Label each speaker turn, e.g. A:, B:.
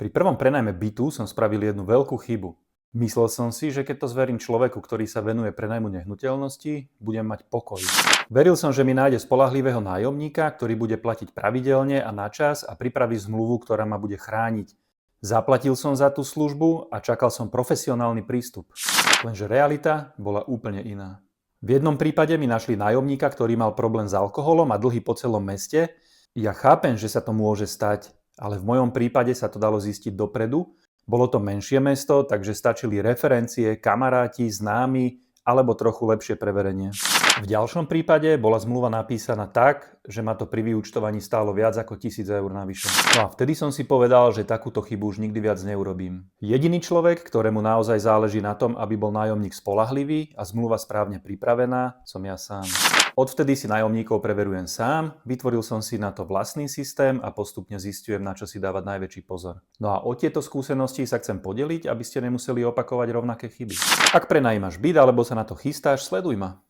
A: Pri prvom prenajme bytu som spravil jednu veľkú chybu. Myslel som si, že keď to zverím človeku, ktorý sa venuje prenajmu nehnuteľnosti, budem mať pokoj. Veril som, že mi nájde spoľahlivého nájomníka, ktorý bude platiť pravidelne a na čas a pripraví zmluvu, ktorá ma bude chrániť. Zaplatil som za tú službu a čakal som profesionálny prístup. Lenže realita bola úplne iná. V jednom prípade mi našli nájomníka, ktorý mal problém s alkoholom a dlhy po celom meste. Ja chápem, že sa to môže stať, ale v mojom prípade sa to dalo zistiť dopredu. Bolo to menšie mesto, takže stačili referencie, kamaráti, známi alebo trochu lepšie preverenie. V ďalšom prípade bola zmluva napísaná tak, že ma to pri vyúčtovaní stálo viac ako 1000 eur navyše. No a vtedy som si povedal, že takúto chybu už nikdy viac neurobím. Jediný človek, ktorému naozaj záleží na tom, aby bol nájomník spoľahlivý a zmluva správne pripravená, som ja sám. Odvtedy si nájomníkov preverujem sám, vytvoril som si na to vlastný systém a postupne zistujem, na čo si dávať najväčší pozor. No a o tieto skúsenosti sa chcem podeliť, aby ste nemuseli opakovať rovnaké chyby. Ak prenajímaš byt alebo sa na to chystáš, sleduj ma.